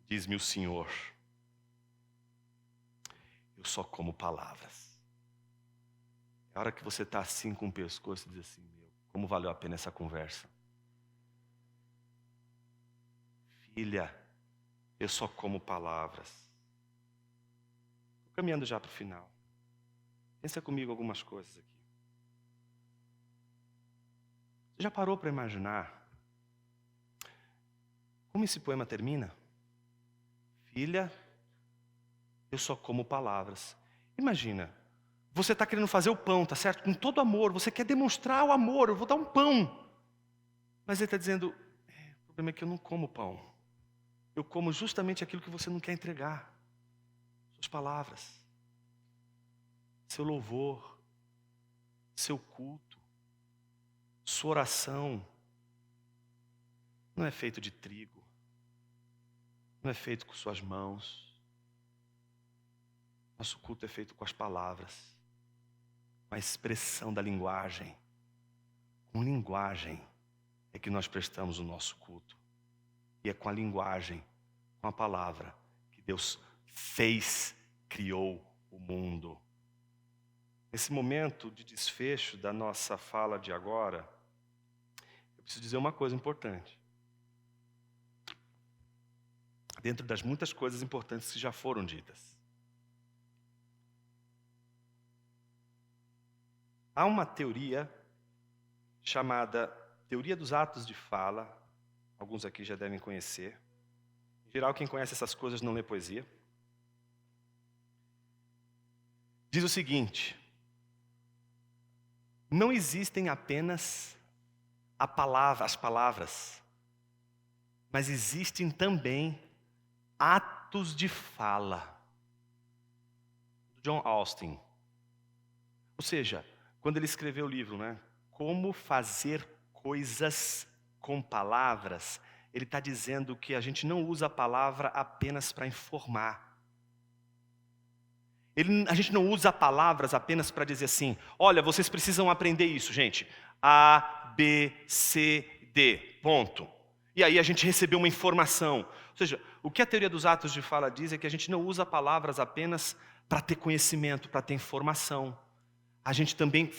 Diz-me o Senhor. Eu só como palavras. É a hora que você está assim com o pescoço e diz assim, meu, como valeu a pena essa conversa? Filha, eu só como palavras. Estou caminhando já para o final. Pensa comigo algumas coisas aqui. Você já parou para imaginar como esse poema termina? Filha, eu só como palavras. Imagina, você está querendo fazer o pão, tá certo? Com todo amor, você quer demonstrar o amor, eu vou dar um pão. Mas ele está dizendo, o problema é que eu não como pão. Eu como justamente aquilo que você não quer entregar. Suas palavras. Seu louvor. Seu culto. Sua oração. Não é feito de trigo. Não é feito com suas mãos. Nosso culto é feito com as palavras. Com a expressão da linguagem. Com linguagem é que nós prestamos o nosso culto. E é com a linguagem, com a palavra, que Deus criou o mundo. Nesse momento de desfecho da nossa fala de agora, eu preciso dizer uma coisa importante. Dentro das muitas coisas importantes que já foram ditas. Há uma teoria chamada teoria dos atos de fala. Alguns aqui já devem conhecer. Em geral, quem conhece essas coisas não lê poesia. Diz o seguinte: não existem apenas as palavras, mas existem também Atos de Fala, John Austin. Ou seja, quando ele escreveu o livro, né, Como Fazer Coisas com Palavras, ele está dizendo que a gente não usa a palavra apenas para informar. A gente não usa palavras apenas para dizer assim, olha, vocês precisam aprender isso, gente. A, B, C, D, ponto. E aí a gente recebeu uma informação. Ou seja, o que a teoria dos atos de fala diz é que a gente não usa palavras apenas para ter conhecimento, para ter informação. A gente também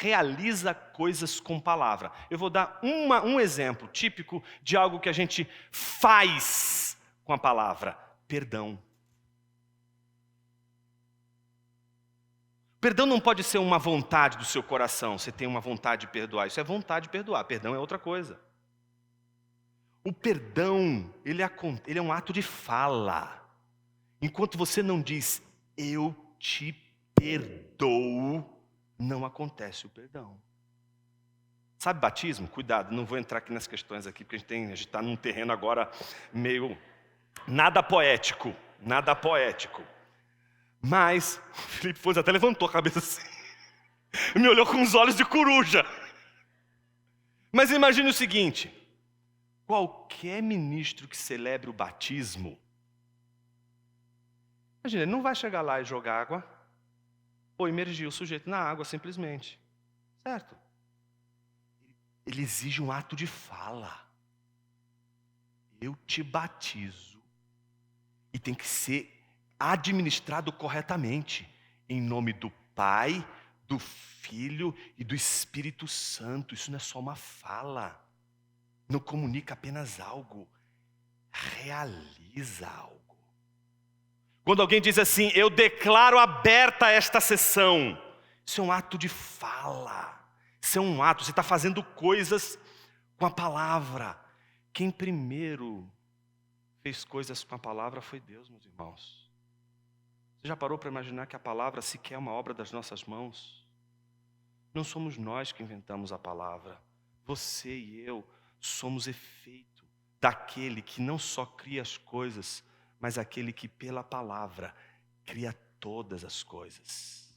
realiza coisas com palavra. Eu vou dar um exemplo típico de algo que a gente faz com a palavra: perdão. Perdão não pode ser uma vontade do seu coração, você tem uma vontade de perdoar. Isso é vontade de perdoar, perdão é outra coisa. O perdão, ele é um ato de fala. Enquanto você não diz, eu te perdoo, não acontece o perdão. Sabe batismo? Cuidado, não vou entrar aqui nas questões aqui, porque a gente está num terreno agora meio nada poético. Mas o Felipe Fontes até levantou a cabeça assim, me olhou com os olhos de coruja. Mas imagine o seguinte, qualquer ministro que celebre o batismo, imagina, ele não vai chegar lá e jogar água, ou imergir o sujeito na água simplesmente, certo? Ele exige um ato de fala. Eu te batizo. E tem que ser administrado corretamente, em nome do Pai, do Filho e do Espírito Santo. Isso não é só uma fala, não comunica apenas algo, realiza algo. Quando alguém diz assim, eu declaro aberta esta sessão, isso é um ato de fala, isso é um ato, você está fazendo coisas com a palavra. Quem primeiro fez coisas com a palavra foi Deus, meus irmãos. Você já parou para imaginar que a palavra sequer é uma obra das nossas mãos? Não somos nós que inventamos a palavra. Você e eu somos efeito daquele que não só cria as coisas, mas aquele que pela palavra cria todas as coisas.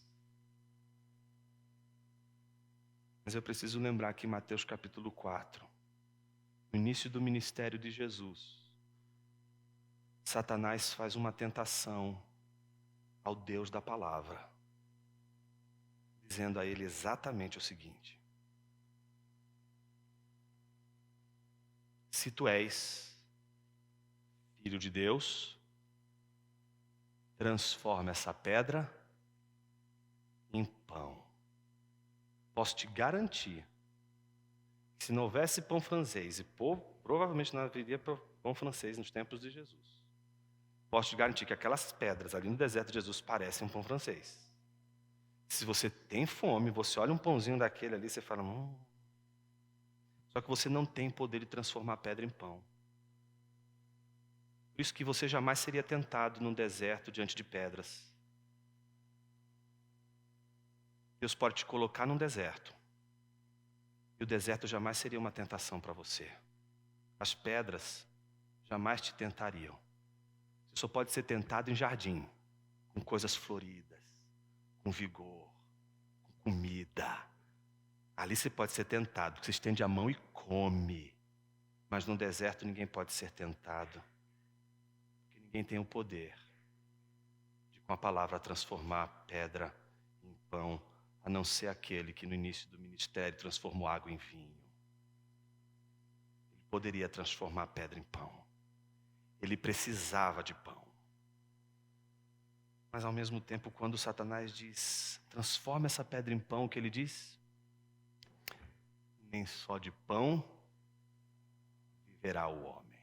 Mas eu preciso lembrar que em Mateus capítulo 4, no início do ministério de Jesus, Satanás faz uma tentação ao Deus da palavra, dizendo a ele exatamente o seguinte: se tu és filho de Deus, transforma essa pedra em pão. Posso te garantir que se não houvesse pão francês, e provavelmente não haveria pão francês nos tempos de Jesus, posso te garantir que aquelas pedras ali no deserto de Jesus parecem um pão francês. Se você tem fome, você olha um pãozinho daquele ali e você fala, Só que você não tem poder de transformar a pedra em pão. Por isso que você jamais seria tentado num deserto diante de pedras. Deus pode te colocar num deserto. E o deserto jamais seria uma tentação para você. As pedras jamais te tentariam. Você só pode ser tentado em jardim, com coisas floridas, com vigor, com comida. Ali você pode ser tentado, você estende a mão e come. Mas no deserto ninguém pode ser tentado. Porque ninguém tem o poder de, com a palavra, transformar a pedra em pão, a não ser aquele que no início do ministério transformou água em vinho. Ele poderia transformar a pedra em pão. Ele precisava de pão. Mas ao mesmo tempo, quando Satanás diz, transforma essa pedra em pão, o que ele diz? Nem só de pão viverá o homem,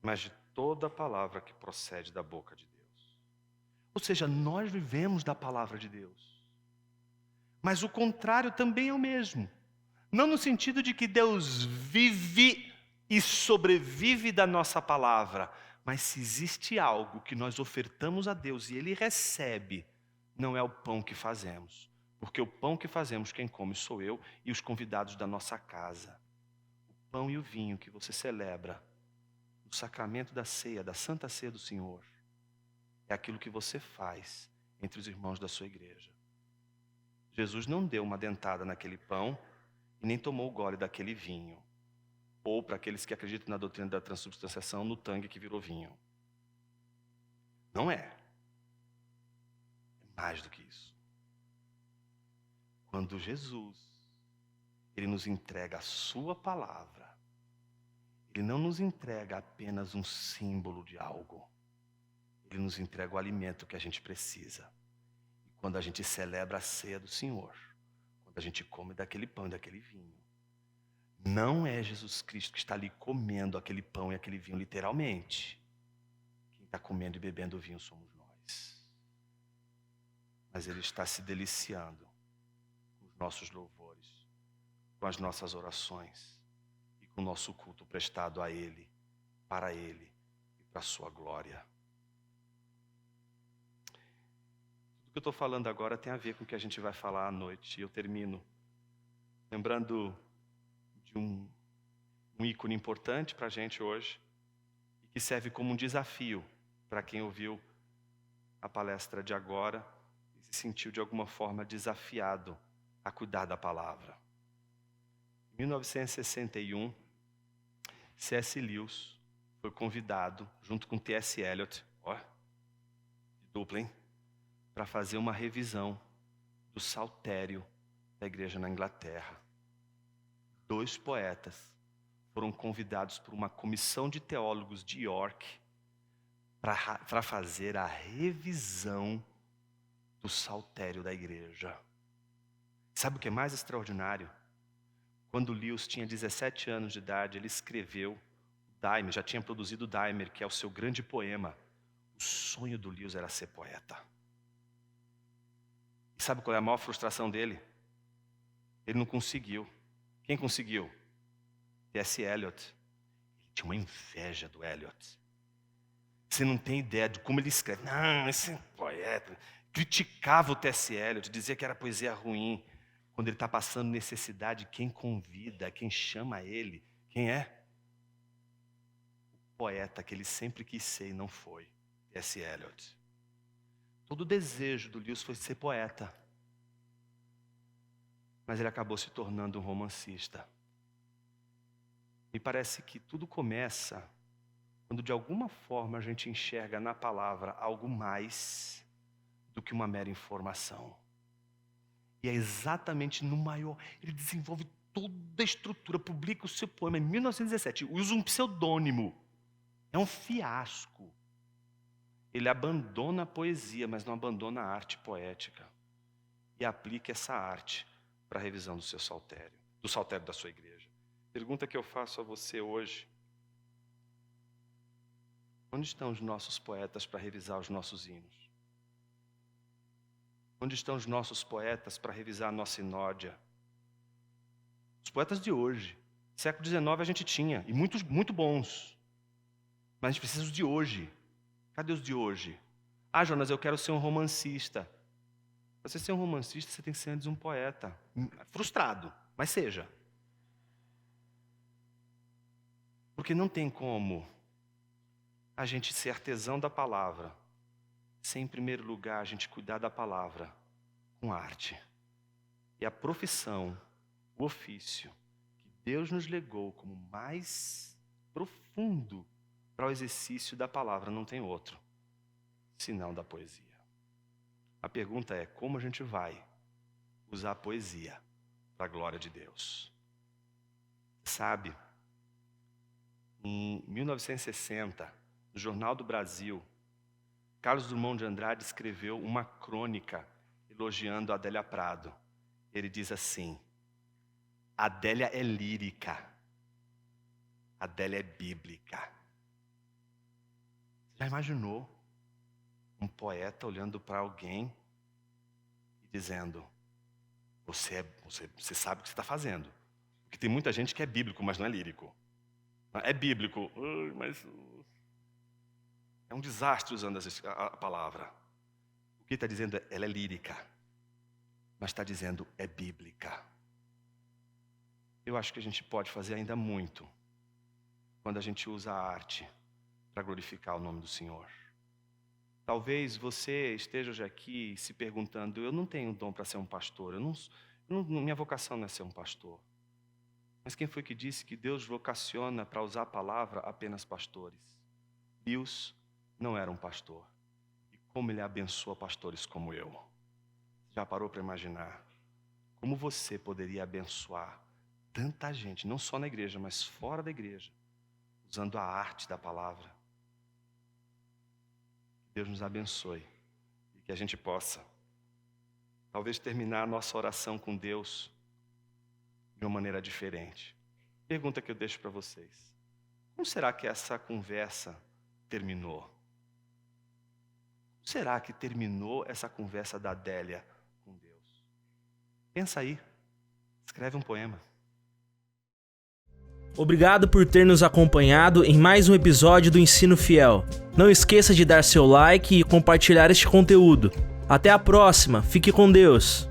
mas de toda a palavra que procede da boca de Deus. Ou seja, nós vivemos da palavra de Deus. Mas o contrário também é o mesmo. Não no sentido de que Deus vive e sobrevive da nossa palavra, mas se existe algo que nós ofertamos a Deus e Ele recebe, não é o pão que fazemos. Porque o pão que fazemos, quem come sou eu e os convidados da nossa casa. O pão e o vinho que você celebra no o sacramento da ceia, da Santa Ceia do Senhor, é aquilo que você faz entre os irmãos da sua igreja. Jesus não deu uma dentada naquele pão e nem tomou o gole daquele vinho. Ou, para aqueles que acreditam na doutrina da transubstanciação, no tangue que virou vinho. Não é. É mais do que isso. Quando Jesus, Ele nos entrega a sua palavra, Ele não nos entrega apenas um símbolo de algo. Ele nos entrega o alimento que a gente precisa. E quando a gente celebra a ceia do Senhor, quando a gente come daquele pão e daquele vinho, não é Jesus Cristo que está ali comendo aquele pão e aquele vinho literalmente. Quem está comendo e bebendo o vinho somos nós. Mas Ele está se deliciando com os nossos louvores, com as nossas orações e com o nosso culto prestado a Ele, para Ele e para a sua glória. Tudo que eu estou falando agora tem a ver com o que a gente vai falar à noite. E eu termino lembrando de um ícone importante para a gente hoje e que serve como um desafio para quem ouviu a palestra de agora e se sentiu de alguma forma desafiado a cuidar da palavra. Em 1961, C.S. Lewis foi convidado, junto com T.S. Eliot, de dupla, hein? Para fazer uma revisão do Saltério da igreja na Inglaterra. 2 poetas foram convidados por uma comissão de teólogos de York para fazer a revisão do Saltério da igreja. Sabe o que é mais extraordinário? Quando Lewis tinha 17 anos de idade, ele escreveu Daimer, já tinha produzido Daimer, que é o seu grande poema. O sonho do Lewis era ser poeta. E sabe qual é a maior frustração dele? Ele não conseguiu. Quem conseguiu? T.S. Eliot. Ele tinha uma inveja do Eliot. Você não tem ideia de como ele escreve. Não, esse é um poeta. Criticava o T.S. Eliot, dizia que era poesia ruim. Quando ele está passando necessidade, quem convida, quem chama ele, quem é? O poeta que ele sempre quis ser e não foi. T.S. Eliot. Todo o desejo do Lewis foi ser poeta. Mas ele acabou se tornando um romancista. Me parece que tudo começa quando de alguma forma a gente enxerga na palavra algo mais do que uma mera informação. E é exatamente no maior... Ele desenvolve toda a estrutura, publica o seu poema em 1917, usa um pseudônimo. É um fiasco. Ele abandona a poesia, mas não abandona a arte poética. E aplica essa arte para a revisão do seu saltério, do saltério da sua igreja. Pergunta que eu faço a você hoje: onde estão os nossos poetas para revisar os nossos hinos? Onde estão os nossos poetas para revisar a nossa sinódia? Os poetas de hoje. Século XIX a gente tinha, e muitos muito bons. Mas a gente precisa dos de hoje. Cadê os de hoje? Ah, Jonas, eu quero ser um romancista. Para você ser um romancista, você tem que ser antes um poeta. Frustrado, mas seja. Porque não tem como a gente ser artesão da palavra sem, em primeiro lugar, a gente cuidar da palavra com arte. E a profissão, o ofício que Deus nos legou como mais profundo para o exercício da palavra não tem outro, senão da poesia. A pergunta é: como a gente vai usar a poesia para a glória de Deus? Sabe, em 1960, no Jornal do Brasil, Carlos Drummond de Andrade escreveu uma crônica elogiando a Adélia Prado. Ele diz assim: Adélia é lírica, Adélia é bíblica. Já imaginou um poeta olhando para alguém e dizendo: você sabe o que você está fazendo? Porque tem muita gente que é bíblico, mas não é lírico. É bíblico, mas é um desastre usando a palavra. O que está dizendo é: ela é lírica, mas está dizendo é bíblica. Eu acho que a gente pode fazer ainda muito quando a gente usa a arte para glorificar o nome do Senhor. Talvez você esteja hoje aqui se perguntando, eu não tenho dom para ser um pastor, minha vocação não é ser um pastor. Mas quem foi que disse que Deus vocaciona para usar a palavra apenas pastores? Deus não era um pastor. E como Ele abençoa pastores como eu? Já parou para imaginar como você poderia abençoar tanta gente, não só na igreja, mas fora da igreja, usando a arte da palavra? Que Deus nos abençoe e que a gente possa, talvez, terminar a nossa oração com Deus de uma maneira diferente. Pergunta que eu deixo para vocês: como será que essa conversa terminou? Como será que terminou essa conversa da Adélia com Deus? Pensa aí, escreve um poema.
Obrigado por ter nos acompanhado em mais um episódio do Ensino Fiel. Não esqueça de dar seu like e compartilhar este conteúdo. Até a próxima, fique com Deus!